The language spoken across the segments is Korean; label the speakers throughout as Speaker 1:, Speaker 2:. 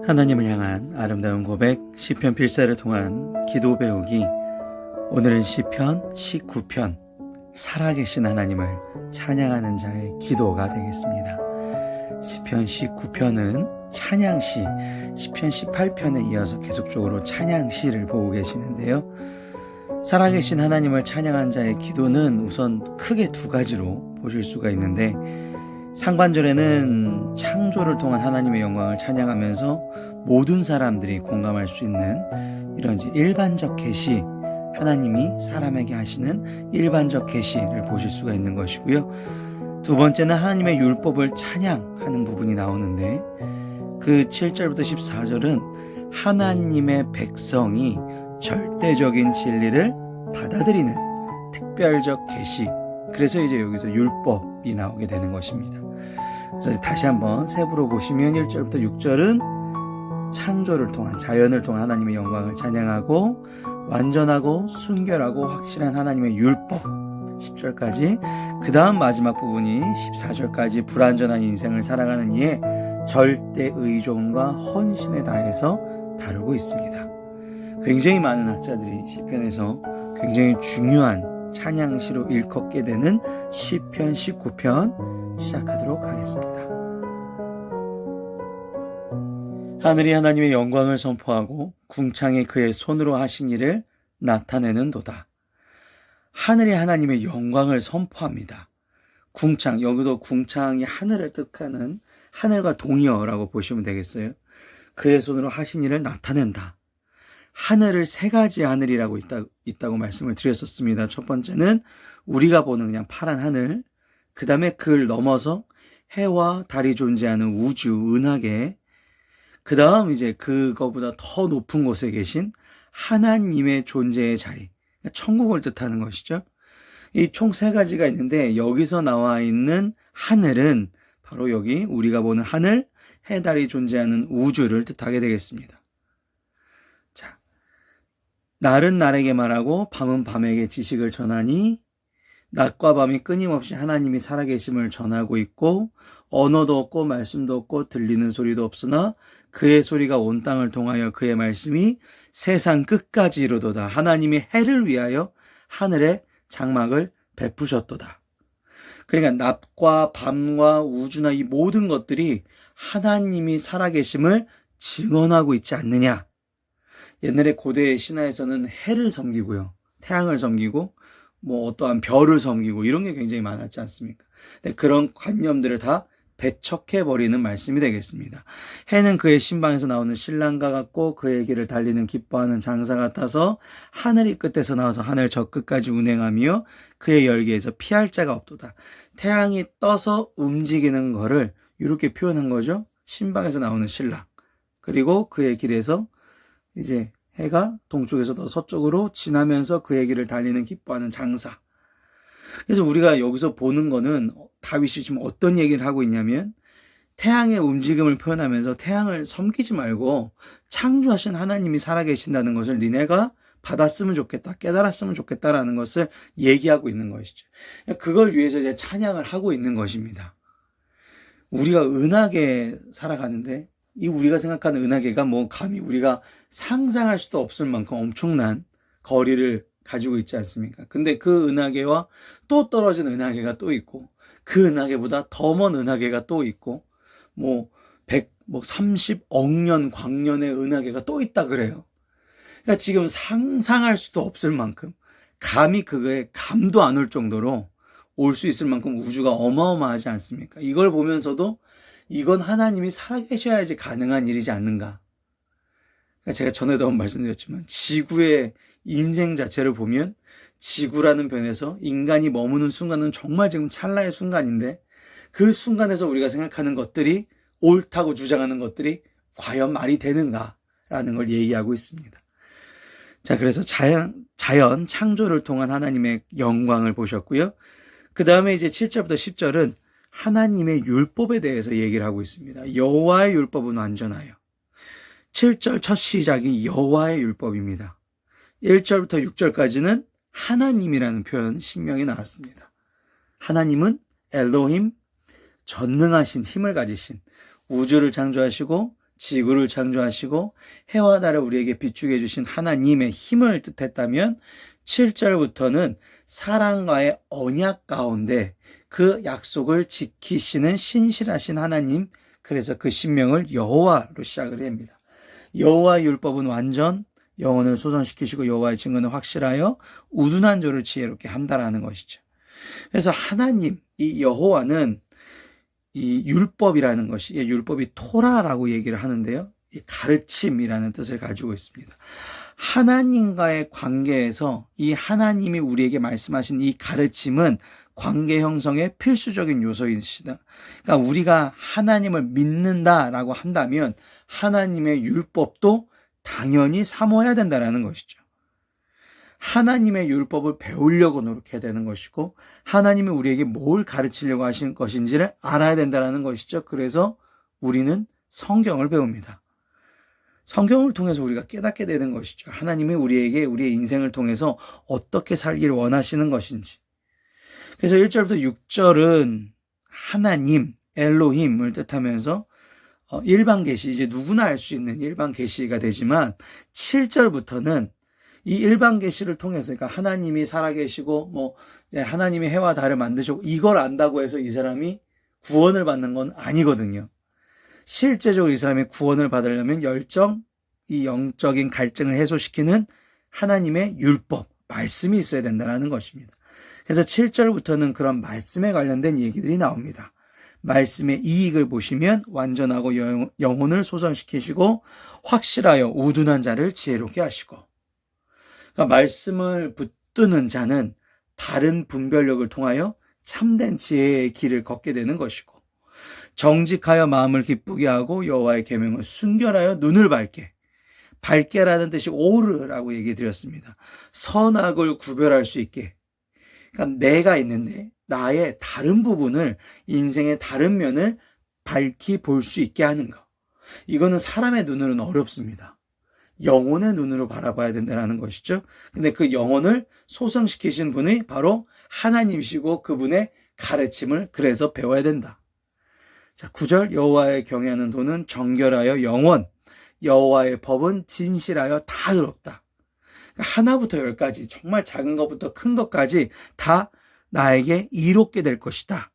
Speaker 1: 하나님을 향한 아름다운 고백, 시편 필사를 통한 기도 배우기. 오늘은 시편 19편, 살아계신 하나님을 찬양하는 자의 기도가 되겠습니다. 시편 19편은 찬양시, 시편 18편에 이어서 계속적으로 찬양시를 보고 계시는데요. 살아계신 하나님을 찬양한 자의 기도는 우선 크게 두 가지로 보실 수가 있는데, 상반절에는 창조를 통한 하나님의 영광을 찬양하면서 모든 사람들이 공감할 수 있는 이런 일반적 계시, 하나님이 사람에게 하시는 일반적 계시를 보실 수가 있는 것이고요. 두 번째는 하나님의 율법을 찬양하는 부분이 나오는데, 그 7절부터 14절은 하나님의 백성이 절대적인 진리를 받아들이는 특별적 계시, 그래서 이제 여기서 율법이 나오게 되는 것입니다. 그래서 다시 한번 세부로 보시면 1절부터 6절은 창조를 통한, 자연을 통한 하나님의 영광을 찬양하고 완전하고 순결하고 확실한 하나님의 율법, 10절까지, 그 다음 마지막 부분이 14절까지 불완전한 인생을 살아가는 이의 절대 의존과 헌신에 다해서 다루고 있습니다. 굉장히 많은 학자들이 시편에서 굉장히 중요한 찬양시로 일컫게 되는 시편 19편 시작하도록 하겠습니다. 하늘이 하나님의 영광을 선포하고 궁창이 그의 손으로 하신 일을 나타내는 도다. 하늘이 하나님의 영광을 선포합니다. 궁창, 여기도 궁창이 하늘을 뜻하는 하늘과 동의어라고 보시면 되겠어요. 그의 손으로 하신 일을 나타낸다. 하늘을 세 가지 하늘이라고 있다고 말씀을 드렸었습니다. 첫 번째는 우리가 보는 그냥 파란 하늘, 그 다음에 그를 넘어서 해와 달이 존재하는 우주, 은하계, 그 다음 이제 그거보다 더 높은 곳에 계신 하나님의 존재의 자리, 천국을 뜻하는 것이죠. 이 총 세 가지가 있는데, 여기서 나와 있는 하늘은 바로 여기 우리가 보는 하늘, 해, 달이 존재하는 우주를 뜻하게 되겠습니다. 자, 날은 날에게 말하고 밤은 밤에게 지식을 전하니, 낮과 밤이 끊임없이 하나님이 살아계심을 전하고 있고, 언어도 없고 말씀도 없고 들리는 소리도 없으나 그의 소리가 온 땅을 통하여 그의 말씀이 세상 끝까지 이르도다. 하나님이 해를 위하여 하늘에 장막을 베푸셨도다. 그러니까 낮과 밤과 우주나 이 모든 것들이 하나님이 살아계심을 증언하고 있지 않느냐. 옛날에 고대 신화에서는 해를 섬기고요, 태양을 섬기고 어떠한 별을 섬기고 이런 게 굉장히 많았지 않습니까? 그런 관념들을 다 배척해버리는 말씀이 되겠습니다. 해는 그의 신방에서 나오는 신랑과 같고 그의 길을 달리는 기뻐하는 장사 같아서 하늘이 끝에서 나와서 하늘 저 끝까지 운행하며 그의 열기에서 피할 자가 없도다. 태양이 떠서 움직이는 거를 이렇게 표현한 거죠. 신방에서 나오는 신랑, 그리고 그의 길에서 이제 해가 동쪽에서 더 서쪽으로 지나면서 그의 길을 달리는 기뻐하는 장사. 그래서 우리가 여기서 보는 거는 다윗이 지금 어떤 얘기를 하고 있냐면, 태양의 움직임을 표현하면서 태양을 섬기지 말고 창조하신 하나님이 살아계신다는 것을 니네가 받았으면 좋겠다, 깨달았으면 좋겠다라는 것을 얘기하고 있는 것이죠. 그걸 위해서 이제 찬양을 하고 있는 것입니다. 우리가 은하계에 살아가는데, 이 우리가 생각하는 은하계가 감히 우리가 상상할 수도 없을 만큼 엄청난 거리를 가지고 있지 않습니까? 근데 그 은하계와 또 떨어진 은하계가 또 있고, 그 은하계보다 더 먼 은하계가 또 있고, 30억 년 광년의 은하계가 또 있다 그래요. 그러니까 지금 상상할 수도 없을 만큼, 감히 그거에 감도 안 올 정도로 올 수 있을 만큼 우주가 어마어마하지 않습니까? 이걸 보면서도 이건 하나님이 살아계셔야지 가능한 일이지 않는가. 그러니까 제가 전에도 한번 말씀드렸지만, 지구의 인생 자체를 보면 지구라는 변에서 인간이 머무는 순간은 정말 지금 찰나의 순간인데, 그 순간에서 우리가 생각하는 것들이, 옳다고 주장하는 것들이 과연 말이 되는가라는 걸 얘기하고 있습니다. 자, 그래서 자연 창조를 통한 하나님의 영광을 보셨고요. 그 다음에 이제 7절부터 10절은 하나님의 율법에 대해서 얘기를 하고 있습니다. 여호와의 율법은 완전하여. 7절 첫 시작이 여호와의 율법입니다. 1절부터 6절까지는 하나님이라는 표현, 신명이 나왔습니다. 하나님은 엘로힘, 전능하신 힘을 가지신, 우주를 창조하시고 지구를 창조하시고 해와 달을 우리에게 비추게 해주신 하나님의 힘을 뜻했다면 7절부터는 사랑과의 언약 가운데 그 약속을 지키시는 신실하신 하나님, 그래서 그 신명을 여호와로 시작을 합니다. 여호와의 율법은 완전, 영혼을 소성시키시고 여호와의 증거는 확실하여 우둔한 조를 지혜롭게 한다라는 것이죠. 그래서 하나님, 이 여호와는 이 율법이라는 것이, 율법이 토라라고 얘기를 하는데요, 이 가르침이라는 뜻을 가지고 있습니다. 하나님과의 관계에서 이 하나님이 우리에게 말씀하신 이 가르침은 관계 형성의 필수적인 요소이시다. 그러니까 우리가 하나님을 믿는다라고 한다면 하나님의 율법도 당연히 사모해야 된다는 것이죠. 하나님의 율법을 배우려고 노력해야 되는 것이고 하나님이 우리에게 뭘 가르치려고 하신 것인지를 알아야 된다는 것이죠. 그래서 우리는 성경을 배웁니다. 성경을 통해서 우리가 깨닫게 되는 것이죠. 하나님이 우리에게 우리의 인생을 통해서 어떻게 살기를 원하시는 것인지. 그래서 1절부터 6절은 하나님, 엘로힘을 뜻하면서 일반 계시, 이제 누구나 알 수 있는 일반 계시가 되지만 7절부터는 이 일반 계시를 통해서, 그러니까 하나님이 살아계시고 하나님이 해와 달을 만드시고 이걸 안다고 해서 이 사람이 구원을 받는 건 아니거든요. 실제적으로 이 사람이 구원을 받으려면 이 영적인 갈증을 해소시키는 하나님의 율법, 말씀이 있어야 된다는 것입니다. 그래서 7절부터는 그런 말씀에 관련된 얘기들이 나옵니다. 말씀의 이익을 보시면 완전하고 영혼을 소성시키시고 확실하여 우둔한 자를 지혜롭게 하시고, 그러니까 말씀을 붙드는 자는 다른 분별력을 통하여 참된 지혜의 길을 걷게 되는 것이고, 정직하여 마음을 기쁘게 하고 여호와의 계명을 순결하여 눈을 밝게라는 뜻이 오르라고 얘기 드렸습니다. 선악을 구별할 수 있게, 그러니까 내가 있는데 나의 다른 부분을, 인생의 다른 면을 밝히 볼 수 있게 하는 것, 이거는 사람의 눈으로는 어렵습니다. 영혼의 눈으로 바라봐야 된다는 것이죠. 근데 그 영혼을 소성시키신 분이 바로 하나님이시고 그분의 가르침을 그래서 배워야 된다. 자, 9절, 여호와의 경외하는 도는 정결하여 영원, 여호와의 법은 진실하여 다 의롭다. 그러니까 하나부터 열까지, 정말 작은 것부터 큰 것까지 다 나에게 이롭게 될 것이다.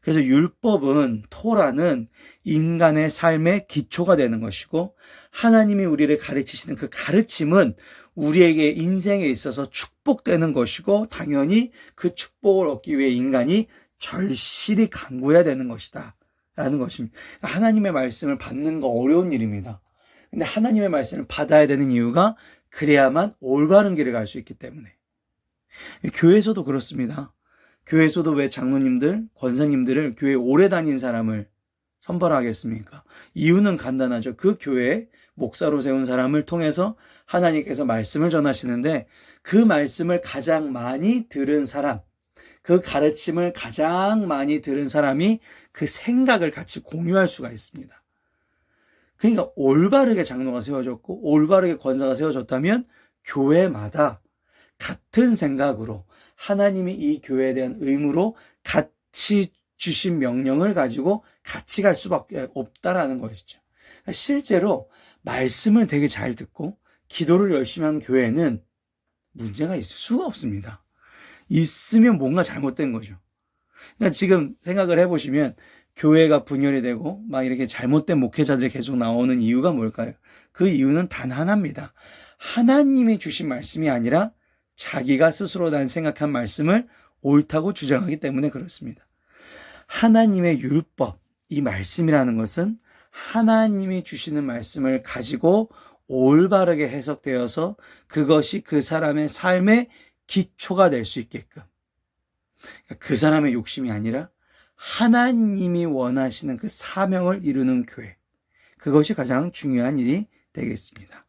Speaker 1: 그래서 율법은, 토라는 인간의 삶의 기초가 되는 것이고, 하나님이 우리를 가르치시는 그 가르침은 우리에게 인생에 있어서 축복되는 것이고, 당연히 그 축복을 얻기 위해 인간이 절실히 간구해야 되는 것이다 라는 것입니다. 하나님의 말씀을 받는 거 어려운 일입니다. 근데 하나님의 말씀을 받아야 되는 이유가 그래야만 올바른 길을 갈 수 있기 때문에. 교회에서도 그렇습니다. 교회에서도 왜 장로님들, 권사님들을 교회 오래 다닌 사람을 선발하겠습니까? 이유는 간단하죠. 그 교회에 목사로 세운 사람을 통해서 하나님께서 말씀을 전하시는데, 그 말씀을 가장 많이 들은 사람, 그 가르침을 가장 많이 들은 사람이 그 생각을 같이 공유할 수가 있습니다. 그러니까 올바르게 장로가 세워졌고 올바르게 권사가 세워졌다면 교회마다 같은 생각으로 하나님이 이 교회에 대한 의무로 같이 주신 명령을 가지고 같이 갈 수밖에 없다라는 것이죠. 실제로 말씀을 되게 잘 듣고 기도를 열심히 한 교회는 문제가 있을 수가 없습니다. 있으면 뭔가 잘못된 거죠. 그러니까 지금 생각을 해보시면 교회가 분열이 되고 막 이렇게 잘못된 목회자들이 계속 나오는 이유가 뭘까요? 그 이유는 단 하나입니다. 하나님이 주신 말씀이 아니라 자기가 스스로 난 생각한 말씀을 옳다고 주장하기 때문에 그렇습니다. 하나님의 율법, 이 말씀이라는 것은 하나님이 주시는 말씀을 가지고 올바르게 해석되어서 그것이 그 사람의 삶의 기초가 될 수 있게끔, 그 사람의 욕심이 아니라 하나님이 원하시는 그 사명을 이루는 교회, 그것이 가장 중요한 일이 되겠습니다.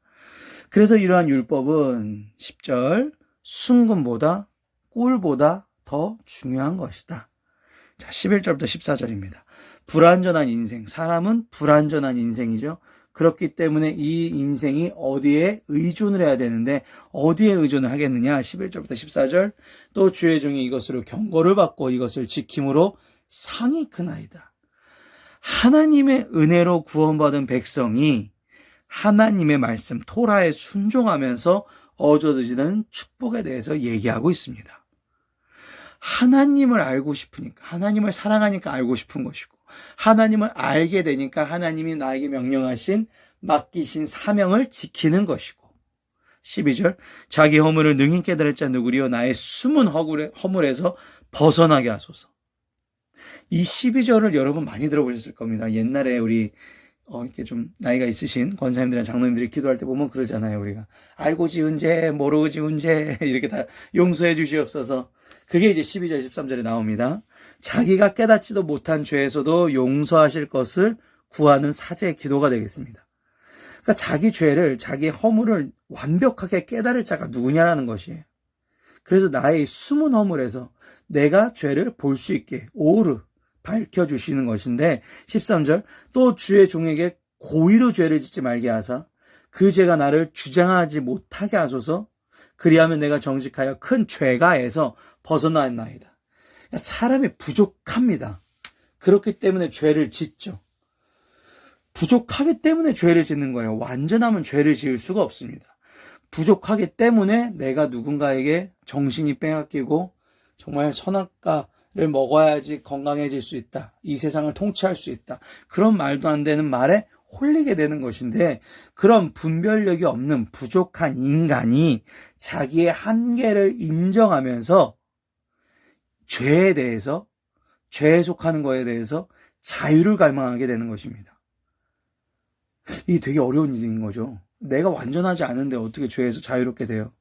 Speaker 1: 그래서 이러한 율법은 10절, 순금보다 꿀보다 더 중요한 것이다. 자, 11절부터 14절입니다. 불완전한 인생, 사람은 불완전한 인생이죠. 그렇기 때문에 이 인생이 어디에 의존을 해야 되는데 어디에 의존을 하겠느냐. 11절부터 14절, 또 주의 종이 이것으로 경고를 받고 이것을 지킴으로 상이 크나이다. 하나님의 은혜로 구원받은 백성이 하나님의 말씀 토라에 순종하면서 얻어지는 축복에 대해서 얘기하고 있습니다. 하나님을 알고 싶으니까, 하나님을 사랑하니까 알고 싶은 것이고, 하나님을 알게 되니까 하나님이 나에게 명령하신 맡기신 사명을 지키는 것이고, 12절 자기 허물을 능히 깨달을 자 누구리요 나의 숨은 허물에서 벗어나게 하소서. 이 12절을 여러분 많이 들어보셨을 겁니다. 옛날에 우리 이렇게 좀 나이가 있으신 권사님들이나 장로님들이 기도할 때 보면 그러잖아요. 우리가 알고 지은 죄, 모르고 지은 죄 이렇게 다 용서해 주시옵소서. 그게 이제 12절, 13절에 나옵니다. 자기가 깨닫지도 못한 죄에서도 용서하실 것을 구하는 사제의 기도가 되겠습니다. 그러니까 자기 죄를, 자기 허물을 완벽하게 깨달을 자가 누구냐라는 것이에요. 그래서 나의 숨은 허물에서 내가 죄를 볼 수 있게 오르 밝혀주시는 것인데, 13절 또 주의 종에게 고의로 죄를 짓지 말게 하사 그 죄가 나를 주장하지 못하게 하소서. 그리하면 내가 정직하여 큰 죄가에서 벗어나나이다. 사람이 부족합니다. 그렇기 때문에 죄를 짓죠. 부족하기 때문에 죄를 짓는 거예요. 완전하면 죄를 지을 수가 없습니다. 부족하기 때문에 내가 누군가에게 정신이 빼앗기고 정말 선악과를 먹어야지 건강해질 수 있다. 이 세상을 통치할 수 있다. 그런 말도 안 되는 말에 홀리게 되는 것인데, 그런 분별력이 없는 부족한 인간이 자기의 한계를 인정하면서 죄에 대해서, 죄에 속하는 것에 대해서 자유를 갈망하게 되는 것입니다. 이게 되게 어려운 일인 거죠. 내가 완전하지 않은데 어떻게 죄에서 자유롭게 돼요?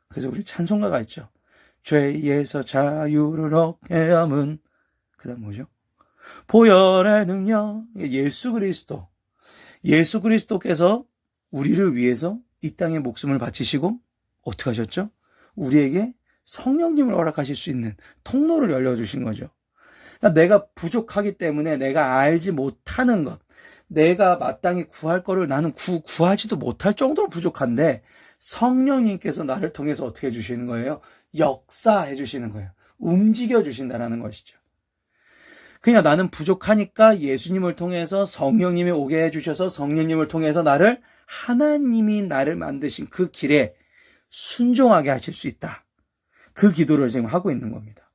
Speaker 1: 그래서 우리 찬송가가 있죠. 죄에서 자유를 얻게 함은, 그 다음 뭐죠? 보혈의 능력, 예수 그리스도. 예수 그리스도께서 우리를 위해서 이 땅에 목숨을 바치시고 어떻게 하셨죠? 우리에게 성령님을 허락하실 수 있는 통로를 열려주신 거죠. 그러니까 내가 부족하기 때문에 내가 알지 못하는 것, 내가 마땅히 구할 거를 나는 구하지도 못할 정도로 부족한데, 성령님께서 나를 통해서 어떻게 해주시는 거예요? 역사해 주시는 거예요. 움직여 주신다는 것이죠. 그러니까 나는 부족하니까 예수님을 통해서 성령님이 오게 해주셔서 성령님을 통해서 하나님이 나를 만드신 그 길에 순종하게 하실 수 있다. 그 기도를 지금 하고 있는 겁니다.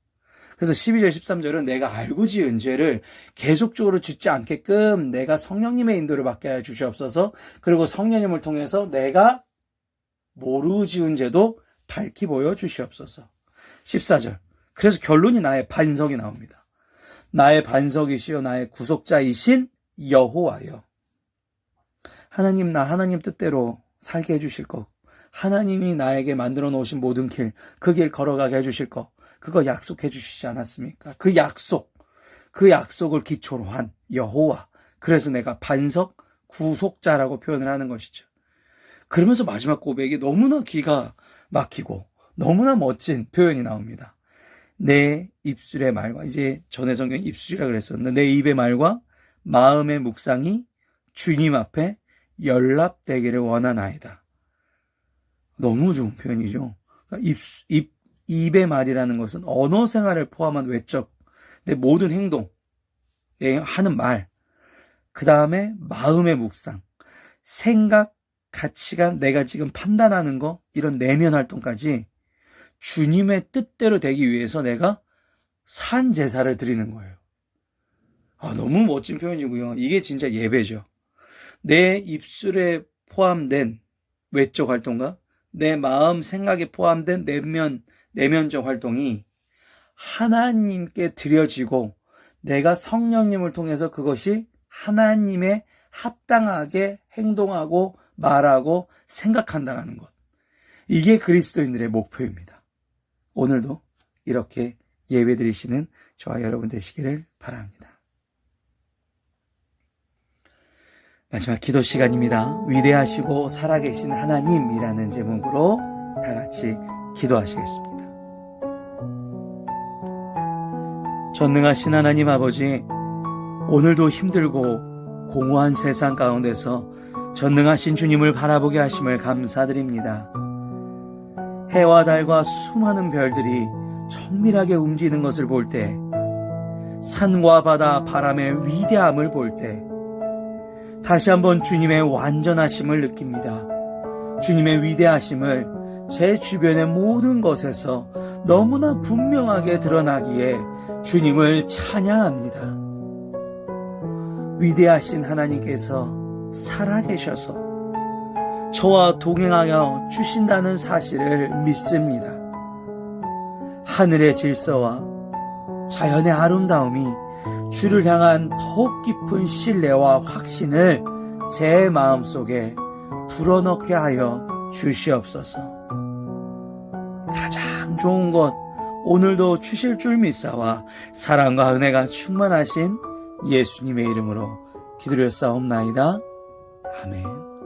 Speaker 1: 그래서 12절, 13절은 내가 알고 지은 죄를 계속적으로 짓지 않게끔 내가 성령님의 인도를 받게 해 주시옵소서. 그리고 성령님을 통해서 내가 모르고 지은 죄도 밝히 보여 주시옵소서. 14절. 그래서 결론이 나의 반석이 나옵니다. 나의 반석이시요 나의 구속자이신 여호와여. 하나님, 나 하나님 뜻대로 살게 해주실 것, 하나님이 나에게 만들어 놓으신 모든 길, 그 길 걸어가게 해주실 것, 그거 약속해 주시지 않았습니까? 그 약속을 기초로 한 여호와. 그래서 내가 반석, 구속자라고 표현을 하는 것이죠. 그러면서 마지막 고백이 너무나 기가 막히고 너무나 멋진 표현이 나옵니다. 내 입술의 말과, 이제 전에 성경 입술이라 그랬었는데, 내 입의 말과 마음의 묵상이 주님 앞에 연락되기를 원하나이다. 너무 좋은 표현이죠. 그러니까 입의 말이라는 것은 언어 생활을 포함한 외적, 내 모든 행동, 내 하는 말, 그 다음에 마음의 묵상, 생각, 가치관, 내가 지금 판단하는 거, 이런 내면 활동까지 주님의 뜻대로 되기 위해서 내가 산 제사를 드리는 거예요. 너무 멋진 표현이고요. 이게 진짜 예배죠. 내 입술에 포함된 외적 활동과 내 마음, 생각에 포함된 내면적 활동이 하나님께 드려지고, 내가 성령님을 통해서 그것이 하나님의 합당하게 행동하고 말하고 생각한다는 것. 이게 그리스도인들의 목표입니다. 오늘도 이렇게 예배드리시는 저와 여러분 되시기를 바랍니다. 마지막 기도 시간입니다. 위대하시고 살아계신 하나님이라는 제목으로 다 같이 기도하시겠습니다. 전능하신 하나님 아버지, 오늘도 힘들고 공허한 세상 가운데서 전능하신 주님을 바라보게 하심을 감사드립니다. 해와 달과 수많은 별들이 정밀하게 움직이는 것을 볼 때 산과 바다, 바람의 위대함을 볼 때 다시 한번 주님의 완전하심을 느낍니다. 주님의 위대하심을 제 주변의 모든 것에서 너무나 분명하게 드러나기에 주님을 찬양합니다. 위대하신 하나님께서 살아계셔서 저와 동행하여 주신다는 사실을 믿습니다. 하늘의 질서와 자연의 아름다움이 주를 향한 더욱 깊은 신뢰와 확신을 제 마음속에 불어넣게 하여 주시옵소서. 가장 좋은 것 오늘도 주실 줄 믿사와 사랑과 은혜가 충만하신 예수님의 이름으로 기도드렸사옵나이다. 아멘.